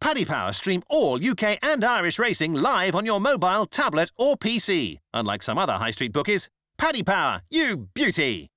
Paddy Power stream all UK and Irish racing live on your mobile, tablet or PC. Unlike some other high street bookies, Paddy Power, you beauty!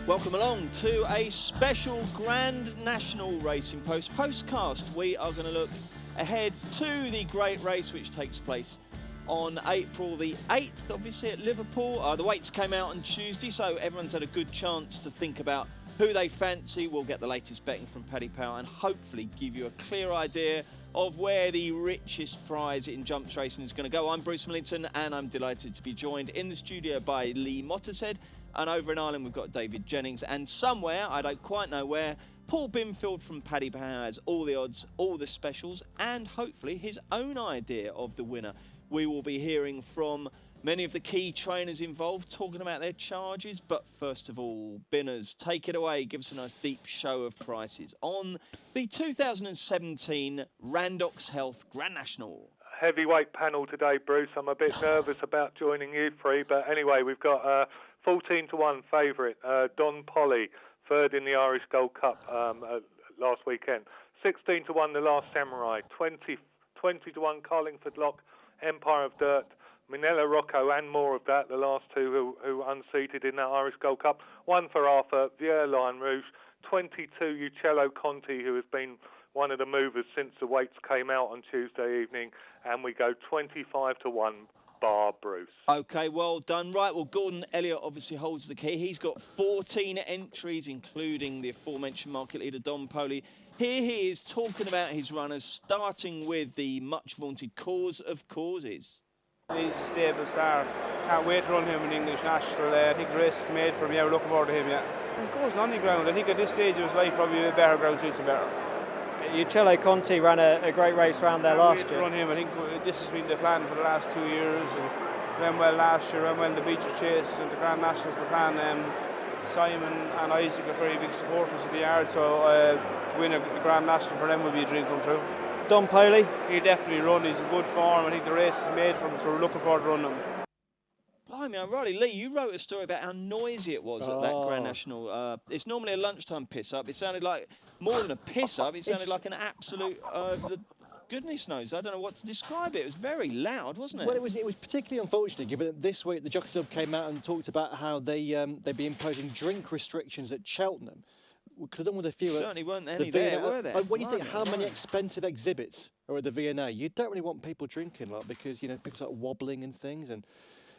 Welcome along to a special Grand National Racing Postcast. We are going to look ahead to the great race which takes place on April the 8th, obviously at Liverpool. The weights came out on Tuesday, so everyone's had a good chance to think about who they fancy. We'll get the latest betting from Paddy Power and hopefully give you a clear idea of where the richest prize in jumps racing is going to go. I'm Bruce Millington and I'm delighted to be joined in the studio by Lee Mottershead. And over in Ireland, we've got David Jennings. And somewhere, I don't quite know where, Paul Binfield from Paddy Power has all the odds, all the specials, and hopefully his own idea of the winner. We will be hearing from many of the key trainers involved, talking about their charges. But first of all, Binners, take it away. Give us a nice deep show of prices on the 2017 Randox Health Grand National. Heavyweight panel today, Bruce. I'm a bit nervous about joining you three, but anyway, we've got 14-1 favourite, Don Polly, third in the Irish Gold Cup last weekend. 16-1, The Last Samurai. 20-1, Carlingford Lock, Empire of Dirt. Minella Rocco and more of that, the last two who unseated in that Irish Gold Cup. One for Arthur, Vieux Lion Rouge. 22, Uccello Conti, who has been one of the movers since the weights came out on Tuesday evening. And we go 25-1. Bar Bruce. OK, well done. Right, well, Gordon Elliott obviously holds the key. He's got 14 entries, including the aforementioned market leader, Don Polly. Here he is talking about his runners, starting with the much-vaunted Cause of Causes. He's a stable star. Can't wait to run him in English National. I think the race is made for him. Yeah, we're looking forward to him, yeah. He goes on the ground. I think at this stage of his life, probably a better ground suits him better. Uccello Conti ran a great race round there last year. Run him. I think this has been the plan for the last 2 years. And ran well last year, ran well in the Beaches Chase, and the Grand National's the plan. Simon and Isaac are very big supporters of the yard, so to win a Grand National for them would be a dream come true. Don Polly? He'll definitely run. He's in good form. I think the race is made for him, so we're looking forward to running him. Blimey, Riley Lee, you wrote a story about how noisy it was at that Grand National. It's normally a lunchtime piss-up. It sounded like, more than a piss-up, it sounded like an absolute, goodness knows, I don't know what to describe it. It was very loud, wasn't it? Well, it was particularly unfortunate, given that this week the Jockey Club came out and talked about how they'd be imposing drink restrictions at Cheltenham. Because with a few, certainly weren't any there, were there? When you think how many expensive exhibits are at the V&A, you don't really want people drinking, like, because people start wobbling and things. And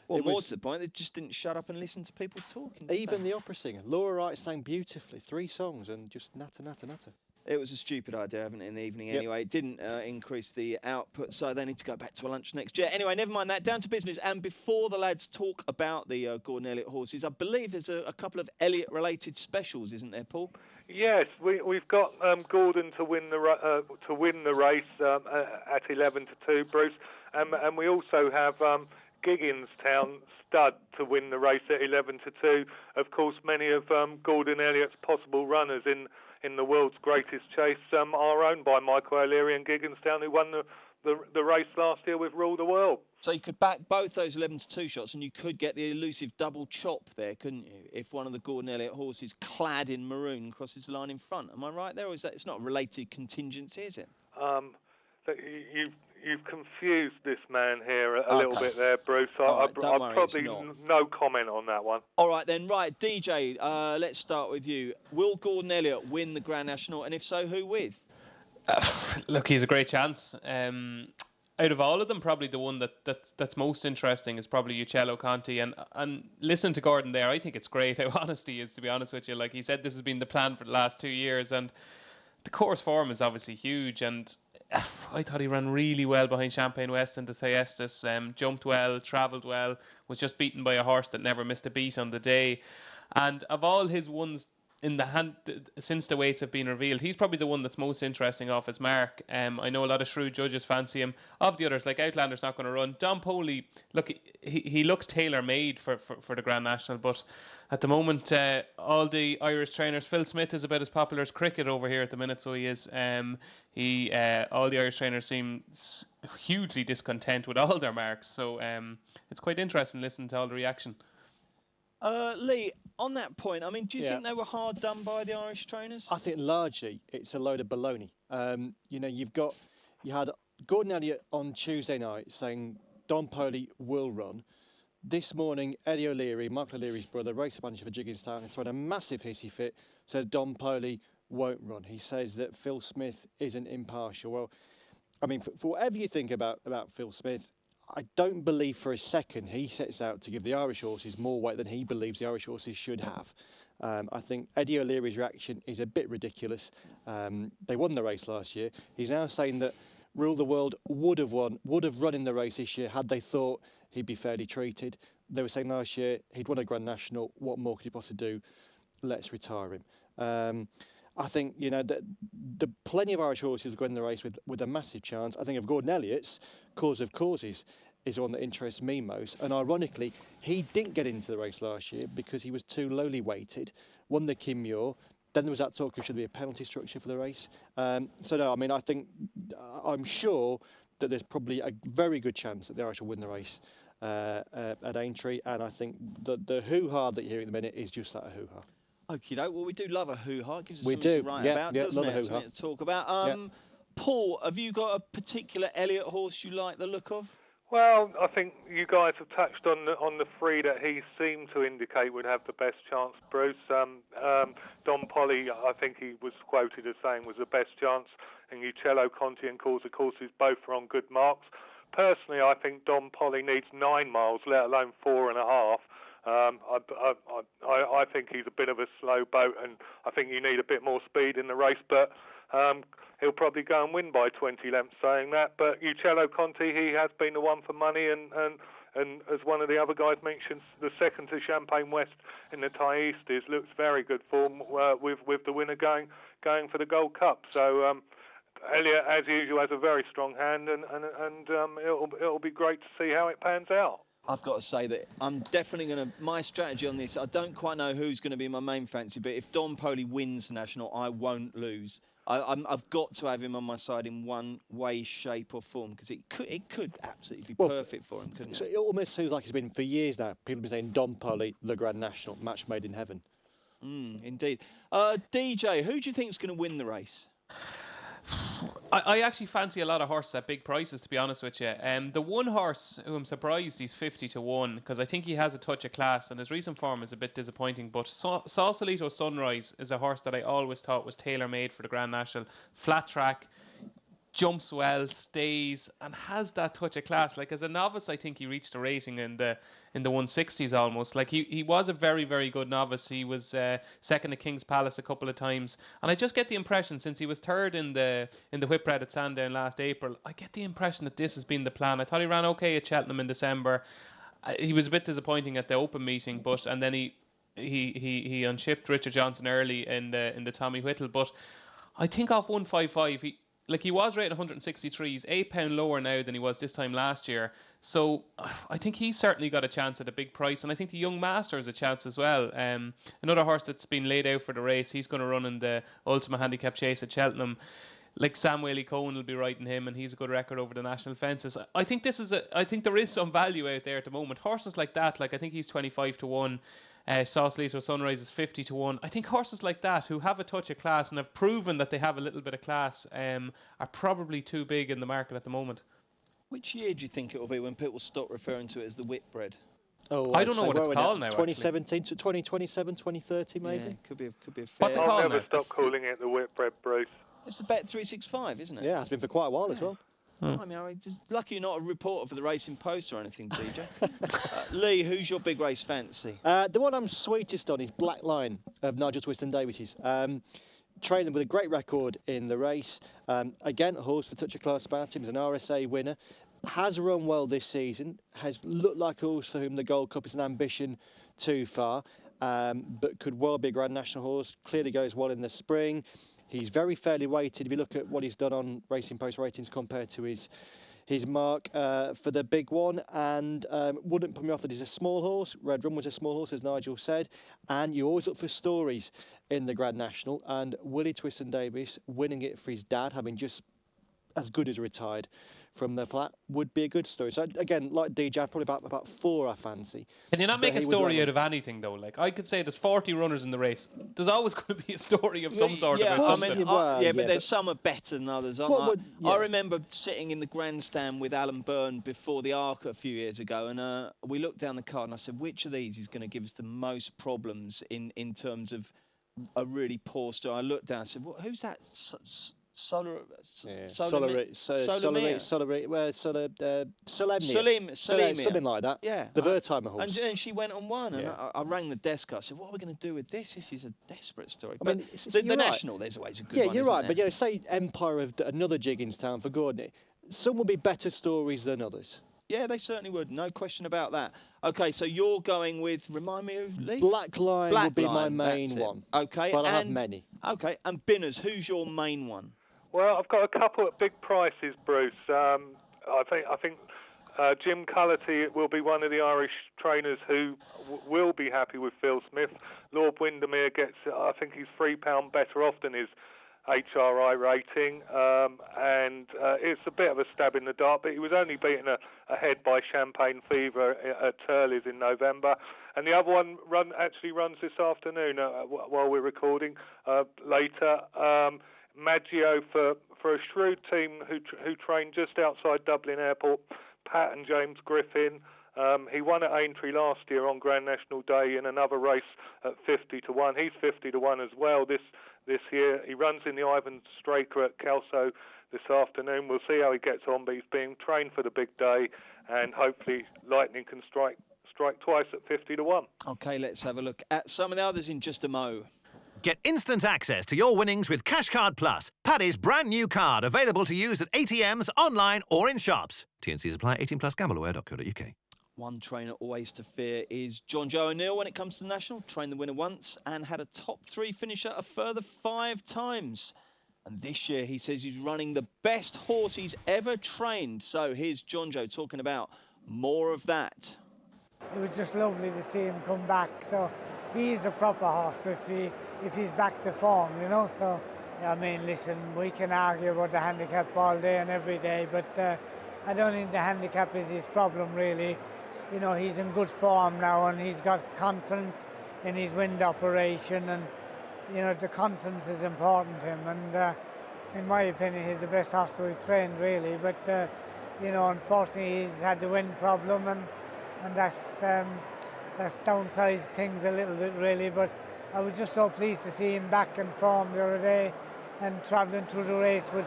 well, more to the point, they just didn't shut up and listen to people talking. Even the opera singer, Laura Wright, sang beautifully, 3 songs, and just natter, natter, natter. It was a stupid idea, having it in the evening anyway. It didn't increase the output, so they need to go back to a lunch next year. Anyway, never mind that. Down to business. And before the lads talk about the Gordon Elliott horses, I believe there's a couple of Elliott-related specials, isn't there, Paul? Yes, we've got Gordon to win the race at 11-2, Bruce, and we also have Gigginstown Stud to win the race at 11-2. Of course, many of Gordon Elliott's possible runners in the world's greatest chase are owned by Michael O'Leary and Gigginstown, who won the race last year with Rule the World. So you could back both those 11-2 shots and you could get the elusive double chop there, couldn't you? If one of the Gordon Elliott horses clad in maroon crosses the line in front. Am I right there, or is that it's not a related contingency, is it? You've confused this man here a little bit there, Bruce. I'd probably no comment on that one. All right then, right, DJ, let's start with you. Will Gordon Elliott win the Grand National, and if so, who with? Look, he's a great chance. Out of all of them, probably the one that's most interesting is probably Uccello Conti. And listen to Gordon there, I think it's great how honest he is, to be honest with you. Like he said, this has been the plan for the last 2 years, and the course form is obviously huge, and I thought he ran really well behind Champagne West and the Thyestis, jumped well, travelled well, was just beaten by a horse that never missed a beat on the day. And of all his ones in the hand since the weights have been revealed, he's probably the one that's most interesting off his mark. I know a lot of shrewd judges fancy him. Of the others, like Outlander's not going to run. Don Polly, look, he looks tailor-made for the Grand National, but at the moment, all the Irish trainers, Phil Smith is about as popular as cricket over here at the minute, so he is. All the Irish trainers seem hugely discontent with all their marks, so it's quite interesting listening to all the reaction. Lee, on that point, I mean, do you Yeah. think they were hard done by the Irish trainers? I think largely it's a load of baloney. You know, you had Gordon Elliott on Tuesday night saying Don Poli will run. This morning, Eddie O'Leary, Michael O'Leary's brother, race manager for Jigginstown, has thrown a massive hissy fit, said Don Poli won't run. He says that Phil Smith isn't impartial. Well, I mean, for whatever you think about Phil Smith, I don't believe for a second he sets out to give the Irish horses more weight than he believes the Irish horses should have. I think Eddie O'Leary's reaction is a bit ridiculous. They won the race last year. He's now saying that Rule the World would have run in the race this year had they thought he'd be fairly treated. They were saying last year he'd won a Grand National. What more could he possibly do? Let's retire him. I think, you know, the plenty of Irish horses will go in the race with a massive chance. I think of Gordon Elliott's Cause of Causes is one that interests me most. And ironically, he didn't get into the race last year because he was too lowly weighted, won the Kim Muir. Then there was that talk of should there be a penalty structure for the race. So no, I mean, I'm sure that there's probably a very good chance that the Irish will win the race at Aintree. And I think the hoo-ha that you're hearing at the minute is just that, a hoo-ha. Okie doke. Well, we do love a hoo-ha. It gives us We something do. to write Yeah, about, yeah, doesn't love a it? hoo-ha. Something to talk about. Paul, have you got a particular Elliott horse you like the look of? Well, I think you guys have touched on the three that he seemed to indicate would have the best chance, Bruce. Don Poli, I think he was quoted as saying was the best chance, and Uccello, Conti and Cause of Causes both are on good marks. Personally, I think Don Poli needs 9 miles, let alone 4.5. I think he's a bit of a slow boat, and I think you need a bit more speed in the race, but he'll probably go and win by 20 lengths saying that. But Uccello Conti, he has been the one for money, and as one of the other guys mentioned, the second to Champagne West in the Thai Easties looks very good form with the winner going for the Gold Cup. So Elliott, as usual, has a very strong hand, and it'll be great to see how it pans out. I've got to say that I'm definitely going to... My strategy on this, I don't quite know who's going to be my main fancy, but if Don Poli wins the National, I won't lose. I've got to have him on my side in one way, shape or form, because it could absolutely be perfect for him, couldn't So it? it almost seems like it's been for years now. People have been saying Don Poli, the Grand National, match made in heaven. Indeed. DJ, who do you think is going to win the race? I actually fancy a lot of horses at big prices, to be honest with you. The one horse who I'm surprised he's 50 to 1, because I think he has a touch of class and his recent form is a bit disappointing. But Sausalito Sunrise is a horse that I always thought was tailor-made for the Grand National. Flat track, jumps well, stays, and has that touch of class. Like, as a novice, I think he reached a rating in the 160s almost. Like, he was a very, very good novice. He was second at King's Palace a couple of times, and I just get the impression, since he was third in the Whitbread at Sandown last April, I get the impression that this has been the plan. I thought he ran okay at Cheltenham in December. He was a bit disappointing at the Open meeting, and then he unshipped Richard Johnson early in the Tommy Whittle. But I think off 155, he was rated 163. He's £8 lower now than he was this time last year. So I think he's certainly got a chance at a big price. And I think the Young Master has a chance as well. Another horse that's been laid out for the race. He's going to run in the Ultima Handicap Chase at Cheltenham. Like, Sam Whaley-Cohen will be riding him, and he's a good record over the national fences. I think there is some value out there at the moment. Horses like that, like I think he's 25 to 1. Sausalito Sunrise is 50 to 1. I think horses like that, who have a touch of class and have proven that they have a little bit of class, are probably too big in the market at the moment. Which year do you think it will be when people stop referring to it as the Whitbread? Oh, I don't know what it's called now. 2017 to 2027, 2030 maybe. Yeah, could be a fair... What's it I'll called never now? stop calling it the Whitbread, Bruce. It's the Bet 365, isn't it? Yeah, it's been for quite a while as well. I mean, just lucky you're not a reporter for the Racing Post or anything, DJ. Lee, who's your big race fancy? The one I'm sweetest on is Black Lion of Nigel Twiston-Davies's. Training with a great record in the race. Again, a horse with a touch of class about him. He's an RSA winner. Has run well this season. Has looked like a horse for whom the Gold Cup is an ambition too far. But could well be a Grand National horse. Clearly goes well in the spring. He's very fairly weighted. If you look at what he's done on Racing Post ratings compared to his mark for the big one, and wouldn't put me off that he's a small horse. Red Rum was a small horse, as Nigel said, and you always look for stories in the Grand National, and Willie Twiston-Davies winning it for his dad, having just as good as retired from the flat would be a good story. So again, like DJ, probably about 4 I fancy. Can you not make a story out of anything though? Like I could say there's 40 runners in the race. There's always going to be a story of some sort about something. But there's some are better than others. I remember sitting in the grandstand with Alan Byrne before the Arc a few years ago, and we looked down the card and I said, which of these is going to give us the most problems in terms of a really poor story? I looked down and said, well, who's that? Salim, something like that. Yeah, the Wertheimer horse. And she went and won. And I rang the desk. I said, "What are we going to do with this? This is a desperate story." I mean, the National, there's always a good one. Yeah, you're right. But say Empire of another Jigginstown for Gordon. Some will be better stories than others. Yeah, they certainly would. No question about that. Okay, so you're going with, remind me of Lee? Black Line would be my main one. Okay, but I have many. Okay, and Binners, who's your main one? Well, I've got a couple at big prices, Bruce. I think Jim Cullity will be one of the Irish trainers who will be happy with Phil Smith. Lord Windermere gets, I think he's £3 better off than his HRI rating, and it's a bit of a stab in the dark, but he was only beaten ahead by Champagne Fever at Turley's in November. And the other one actually runs this afternoon while we're recording later. Maggio for a shrewd team who trained just outside Dublin Airport, Pat and James Griffin. He won at Aintree last year on Grand National Day in another race at 50-1. He's 50-1 as well this year. He runs in the Ivan Straker at Kelso this afternoon. We'll see how he gets on, but he's being trained for the big day, and hopefully Lightning can strike twice at 50-1. Okay, let's have a look at some of the others in just a mo. Get instant access to your winnings with Cashcard Plus, Paddy's brand new card, available to use at ATMs, online or in shops. T&Cs apply. 18 plus. Gambleaware.co.uk. One trainer always to fear is John Joe O'Neill when it comes to the National. Trained the winner once and had a top 3 finisher a further 5 times. And this year he says he's running the best horse he's ever trained. So here's John Joe talking about more of that. It was just lovely to see him come back. So he's a proper horse if he's back to form, you know. So, I mean, listen, we can argue about the handicap all day and every day, but I don't think the handicap is his problem, really. You know, he's in good form now and he's got confidence in his wind operation, and, you know, the confidence is important to him. And in my opinion, he's the best horse we've trained, really. But, you know, unfortunately, he's had the wind problem, and that's downsized things a little bit, really. But I was just so pleased to see him back in form the other day and travelling through the race with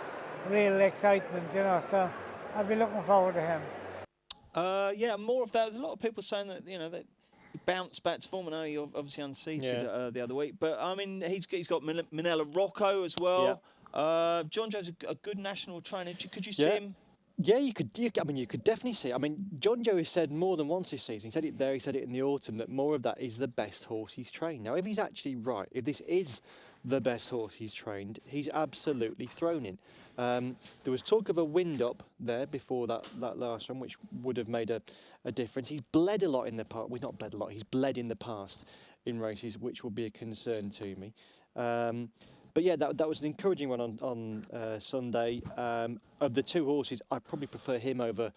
real excitement, you know. So I'll be looking forward to him. Yeah, more of that. There's a lot of people saying that, you know, that he bounced back to form. I know he obviously unseated the other week, but I mean, he's got Minella Rocco as well. Yeah. John Joe's a good national trainer. Could you see him? Yeah, you could definitely see it. I mean, John Joe has said more than once this season. He said it there, he said it in the autumn, that more of that is the best horse he's trained. Now, if he's actually right, if this is the best horse he's trained, he's absolutely thrown in. There was talk of a wind-up there before that last run, which would have made a difference. He's bled a lot in the past. Well, not bled a lot. He's bled in the past in races, which will be a concern to me. But yeah, that was an encouraging one on Sunday. Of the 2 horses, I probably prefer him over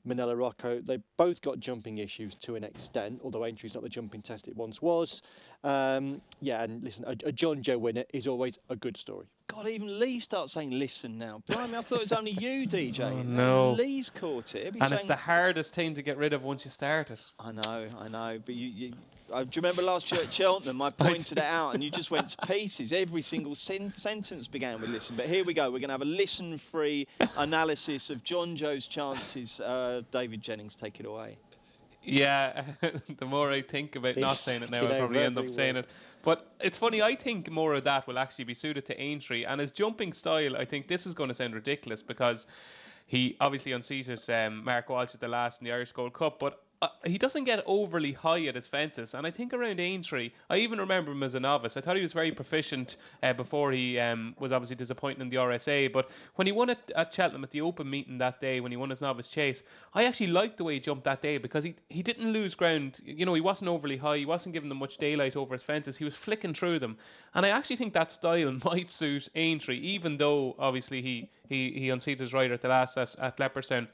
Minella Rocco. They both got jumping issues to an extent, although Aintree's not the jumping test it once was. Yeah, and listen, a John Joe winner is always a good story. God, even Lee starts saying listen now. Blimey, I thought it was only you, DJ. Oh, no. Lee's caught it. And it's the hardest thing to get rid of once you start it. I know. But do you remember last year at Cheltenham? I pointed it out and you just went to pieces. Every single sentence began with listen. But here we go. We're going to have a listen-free analysis of John Joe's chances. David Jennings, take it away. Yeah, the more I think about not saying it now, I'll probably end up saying it. But it's funny, I think more of that will actually be suited to Aintree. And his jumping style, I think this is going to sound ridiculous because he obviously unseated Mark Walsh at the last in the Irish Gold Cup. But he doesn't get overly high at his fences. And I think around Aintree, I even remember him as a novice. I thought he was very proficient before he was obviously disappointing in the RSA. But when he won at Cheltenham at the Open meeting that day, when he won his novice chase, I actually liked the way he jumped that day because he didn't lose ground. You know, he wasn't overly high. He wasn't giving them much daylight over his fences. He was flicking through them. And I actually think that style might suit Aintree, even though obviously he unseated his rider at the last at Leopardstown.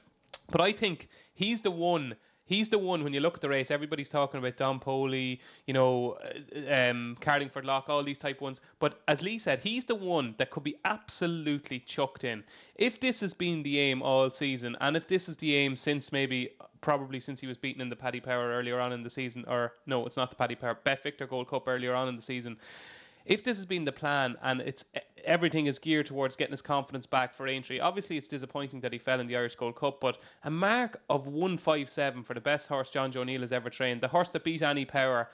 But I think he's the one when you look at the race. Everybody's talking about Don Poley, you know, Carlingford Lock, all these type ones. But as Lee said, he's the one that could be absolutely chucked in. If this has been the aim all season, and if this is the aim probably since he was beaten in the Paddy Power earlier on in the season, or no, it's not the Paddy Power, Bet Victor Gold Cup earlier on in the season. If this has been the plan and everything is geared towards getting his confidence back for Aintree, obviously it's disappointing that he fell in the Irish Gold Cup, but a mark of 157 for the best horse John Joe Neal has ever trained, the horse that beat Annie Power,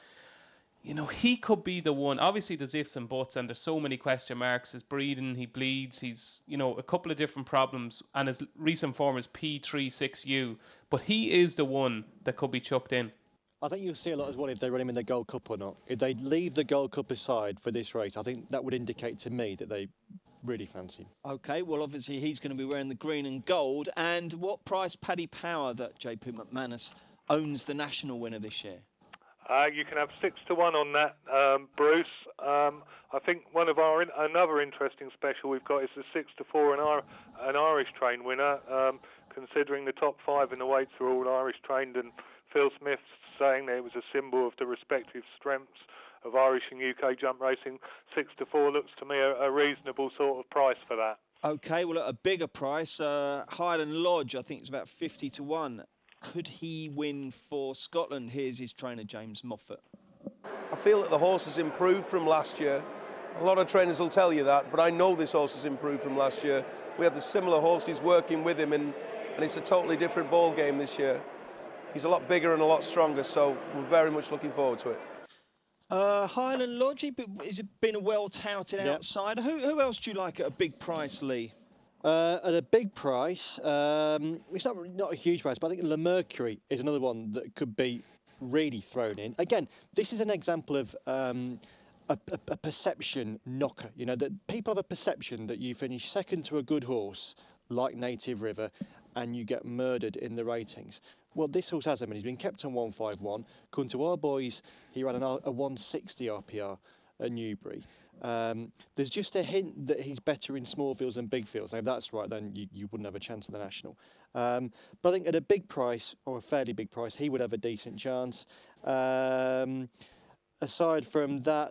you know, he could be the one. Obviously there's ifs and buts and there's so many question marks. His breeding, he bleeds, he's, you know, a couple of different problems, and his recent form is P36U, but he is the one that could be chucked in. I think you'll see a lot as well if they run him in the Gold Cup or not. If they leave the Gold Cup aside for this race, I think that would indicate to me that they really fancy him. OK, well, obviously he's going to be wearing the green and gold. And what price Paddy Power that JP McManus owns the national winner this year? You can have 6 to 1 on that, Bruce. I think one of another interesting special we've got is the 6 to 4 an Irish train winner. Considering the top 5 in the weights are all Irish trained, and Phil Smith's saying that it was a symbol of the respective strengths of Irish and UK jump racing. 6 to 4 looks to me a reasonable sort of price for that. OK, well, at a bigger price, Highland Lodge, I think it's about 50 to 1. Could he win for Scotland? Here's his trainer, James Moffat. I feel that the horse has improved from last year. A lot of trainers will tell you that, but I know this horse has improved from last year. We have the similar horses working with him, and it's a totally different ball game this year. He's a lot bigger and a lot stronger, so we're very much looking forward to it. Highland Lodge, he's been a well-touted outsider. Who else do you like at a big price, Lee? At a big price, it's not a huge price, but I think Le Mercury is another one that could be really thrown in. Again, this is an example of a perception knocker. You know, that people have a perception that you finish second to a good horse like Native River and you get murdered in the ratings. Well, this horse hasn't. He's been kept on 151. Come to our boys, he ran a 160 RPR at Newbury. There's just a hint that he's better in small fields than big fields. Now, if that's right, then you wouldn't have a chance at the National. But I think at a big price, or a fairly big price, he would have a decent chance. Aside from that,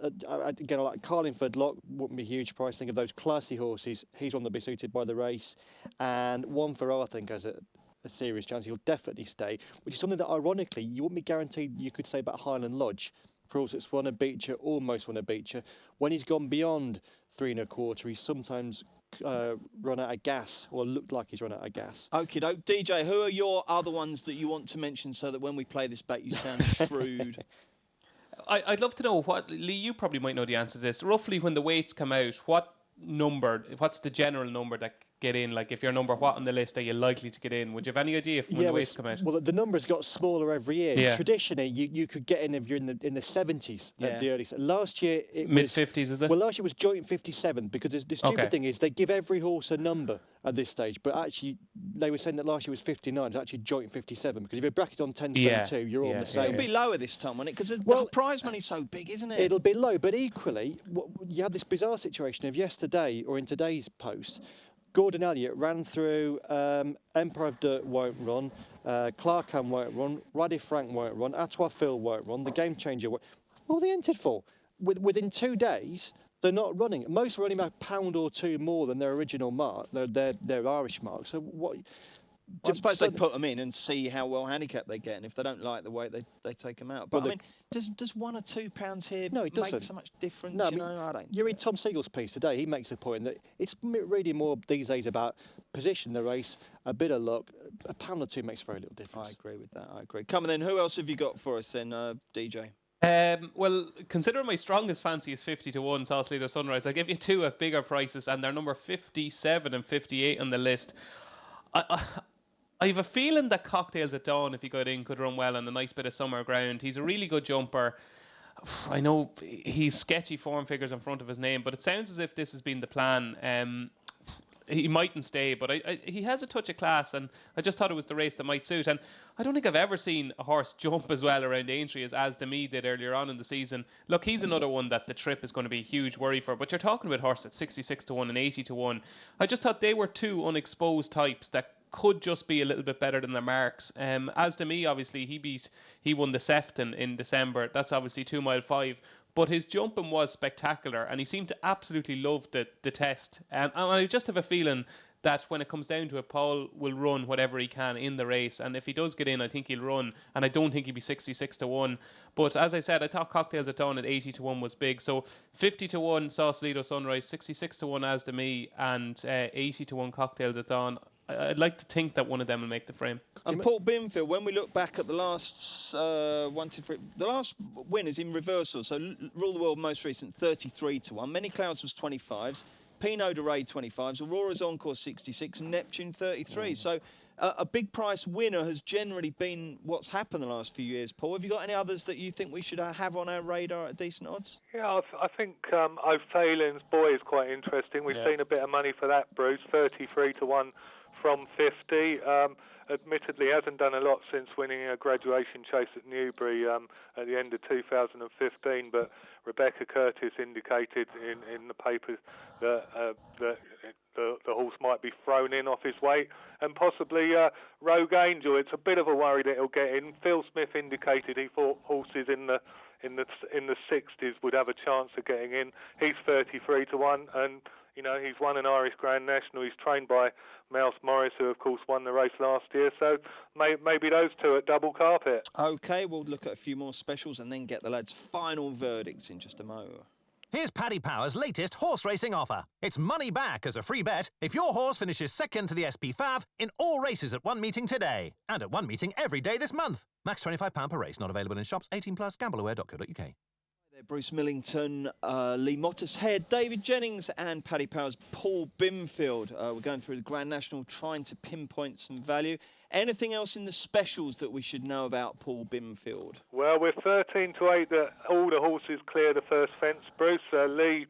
again, I like Carlingford Lock, wouldn't be a huge price. Think of those classy horses. He's one that'll be suited by the race. And One for I think has a serious chance. He'll definitely stay, which is something that, ironically, you wouldn't be guaranteed you could say about Highland Lodge. For horse that's won a Beecher, almost won a Beecher. When he's gone beyond 3 1/4, he's sometimes run out of gas, or looked like he's run out of gas. Okie doke. DJ, who are your other ones that you want to mention so that when we play this bet you sound shrewd? I'd love to know what, Lee, you probably might know the answer to this. Roughly when the weights come out, what's the general number that get in? Like, if you're number what on the list are you likely to get in? Would you have any idea when the weights come out? Well, the numbers got smaller every year. Yeah. Traditionally, you could get in if you're in the 70s at the early. Last year it mid was 50s, is it? Well, last year was joint 57 because the stupid thing is they give every horse a number at this stage, but actually they were saying that last year was 59. It's actually joint 57 because if you're bracket on 10.72, you're all the same. It'll be lower this time, won't it? Because the prize money's so big, isn't it? It'll be low, but equally, you had this bizarre situation of yesterday or in today's post. Gordon Elliott ran through Empire of Dirt won't run, Clarkham won't run, Raddy Frank won't run, Atois Phil won't run, the Game Changer won't. What were they entered for? Within 2 days, they're not running. Most are only about £1 or £2 more than their original mark, their Irish mark. So what? I suppose they put them in and see how well handicapped they get, and if they don't like the weight, they take them out. But I mean, does £1 or £2 here make so much difference? No, I don't. You read Tom Siegel's piece today. He makes a point that it's really more these days about position the race, a bit of luck. £1 or £2 makes very little difference. I agree with that. I agree. Come on then. Who else have you got for us then, DJ? Well, considering my strongest fancy is 50 to 1, Sauce Leader Sunrise, I'll give you 2 at bigger prices, and they're number 57 and 58 on the list. I have a feeling that Cocktails at Dawn, if he got in, could run well on a nice bit of summer ground. He's a really good jumper. I know he's sketchy form figures in front of his name, but it sounds as if this has been the plan. He mightn't stay, but he has a touch of class, and I just thought it was the race that might suit. And I don't think I've ever seen a horse jump as well around Aintree as Asdemi did earlier on in the season. Look, he's another one that the trip is going to be a huge worry for, but you're talking about horse at 66 to 1 and 80 to 1. I just thought they were two unexposed types that could just be a little bit better than their marks. Asdemi, obviously, he won the Sefton in December. That's obviously 2 mile 5. But his jumping was spectacular, and he seemed to absolutely love the test. And I just have a feeling that when it comes down to it, Paul will run whatever he can in the race. And if he does get in, I think he'll run. And I don't think he'll be 66 to 1. But as I said, I thought Cocktails at Dawn at 80 to 1 was big. So 50 to 1 Sausalito Sunrise, 66 to 1 Asdemi, and 80 to 1 Cocktails at Dawn. I'd like to think that one of them will make the frame. Paul Binfield, when we look back at the last the last win is in reversal. So Rule the World most recent 33 to 1. Many Clouds was 25s. Pinot de Rey 25s. Aurora's Encore 66 and Neptune 33. So a big price winner has generally been what's happened the last few years. Paul, have you got any others that you think we should have on our radar at decent odds? Yeah, I think O'Phalen's Boy is quite interesting. We've seen a bit of money for that, Bruce. 33 to 1 from 50. Admittedly, hasn't done a lot since winning a graduation chase at Newbury at the end of 2015, but Rebecca Curtis indicated in the papers that the horse might be thrown in off his weight, and possibly Rogue Angel. It's a bit of a worry that he'll get in. Phil Smith indicated he thought horses in the 60s would have a chance of getting in. He's 33 to 1, and you know, he's won an Irish Grand National. He's trained by Mouse Morris, who, of course, won the race last year. So maybe those two at double carpet. OK, we'll look at a few more specials and then get the lads' final verdicts in just a moment. Here's Paddy Power's latest horse racing offer. It's money back as a free bet if your horse finishes second to the SP Fav in all races at one meeting today. And at one meeting every day this month. Max £25 per race. Not available in shops. 18+. Gambleaware.co.uk. Bruce Millington, Lee Mottershead, David Jennings and Paddy Power's Paul Binfield. We're going through the Grand National, trying to pinpoint some value. Anything else in the specials that we should know about Paul Binfield? Well, we're 13 to 8 that all the horses clear the first fence, Bruce. Lee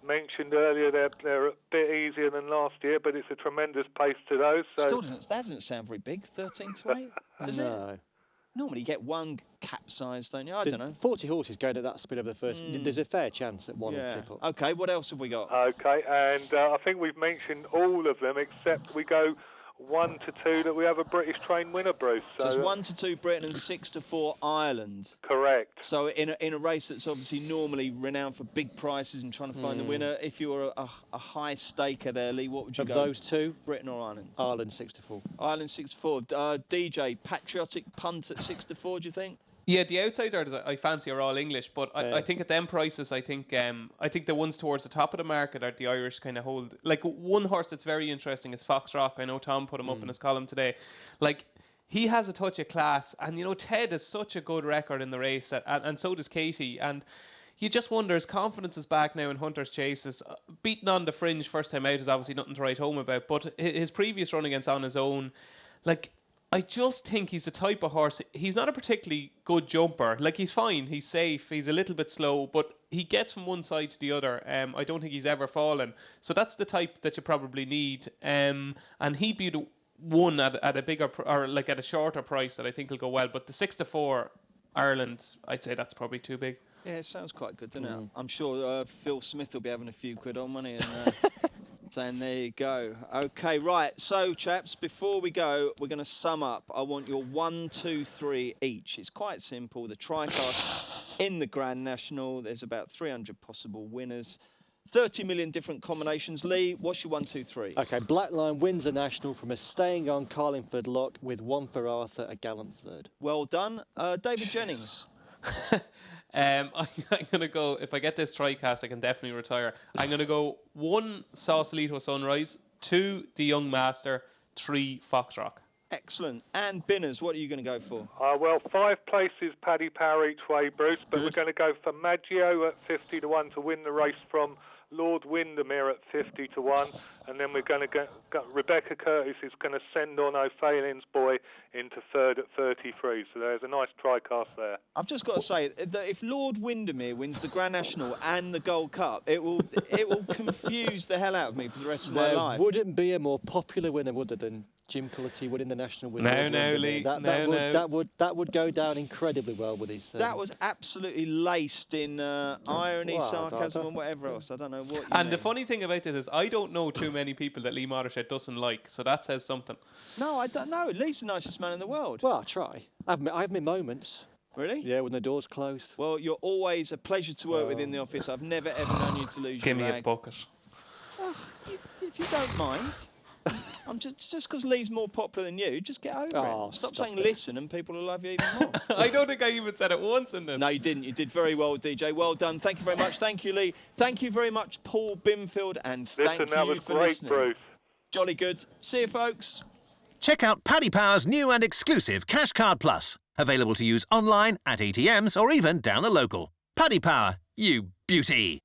mentioned earlier they're a bit easier than last year, but it's a tremendous pace to those. So. Still that doesn't sound very big, 13 to 8, does it? Normally you get one capsized, don't you? I don't know. 40 horses going at that speed over the first. There's a fair chance that one will tip up. OK, what else have we got? OK, and I think we've mentioned all of them, except we go 1 to 2 that we have a British train winner, Bruce. So it's 1 to 2 Britain and 6 to 4 Ireland. Correct. So in a race that's obviously normally renowned for big prices and trying to find the winner, if you were a high staker there, Lee, what would you go? Of those two? Britain or Ireland? Ireland 6 to 4. Ireland 6 to 4. DJ, patriotic punt at 6 to 4, do you think? Yeah, the outsiders I fancy are all English, but I think at them prices, I think the ones towards the top of the market are the Irish kind of hold. Like one horse that's very interesting is Fox Rock. I know Tom put him up in his column today. Like he has a touch of class, and you know Ted has such a good record in the race, and so does Katie. And you just wonder, his confidence is back now in Hunter's Chases. Beaten on the fringe first time out is obviously nothing to write home about, but his previous run against On His Own, like. I just think he's the type of horse. He's not a particularly good jumper. Like, he's fine. He's safe. He's a little bit slow, but he gets from one side to the other. I don't think he's ever fallen. So that's the type that you probably need. And he'd be the one at a bigger or like at a shorter price that I think will go well. But the 6 to 4 Ireland, I'd say that's probably too big. Yeah, it sounds quite good, doesn't it? I'm sure Phil Smith will be having a few quid on money. And, saying there you go. OK, right. So, chaps, before we go, we're going to sum up. I want your 1, 2, 3 each. It's quite simple. The tricast in the Grand National. There's about 300 possible winners. 30 million different combinations. Lee, what's your 1, 2, 3? OK, Blackline wins the National from a staying on Carlingford lock with 1 for Arthur, a gallant third. Well done. David Jennings. I'm going to go, if I get this tricast, I can definitely retire. I'm going to go 1, Sausalito Sunrise, 2, The Young Master, 3, Foxrock. Excellent. And Binners, what are you going to go for? Well, 5 places Paddy Power each way, Bruce, but we're going to go for Maggio at 50 to 1 to win the race from Lord Windermere at 50 to 1, and then we're going to get Rebecca Curtis is going to send on O'Falin's Boy into third at 33. So there's a nice tricast there. I've just got to say that if Lord Windermere wins the Grand National and the Gold Cup, it will confuse the hell out of me for the rest of my life. Wouldn't be a more popular winner, would there, than Jim Cullity winning the national win? Lee. That would go down incredibly well with his. That was absolutely laced in irony, sarcasm, and whatever else. I don't know what. And the funny thing about this is, I don't know too many people that Lee Mottershed doesn't like, so that says something. No, I don't know. Lee's the nicest man in the world. Well, I try. I have my moments. Really? Yeah, when the door's closed. Well, you're always a pleasure to work with in the office. I've never ever known you to lose Give your me rag. a bucket. If you don't mind. I'm just because Lee's more popular than you, just get over it. Stop saying listen and people will love you even more. I don't think I even said it once in this. No, you didn't. You did very well, DJ. Well done. Thank you very much. Thank you, Lee. Thank you very much, Paul Bimfield. And thank you that was for great, listening. Bruce. Jolly good. See you, folks. Check out Paddy Power's new and exclusive Cash Card Plus. Available to use online, at ATMs, or even down the local. Paddy Power, you beauty.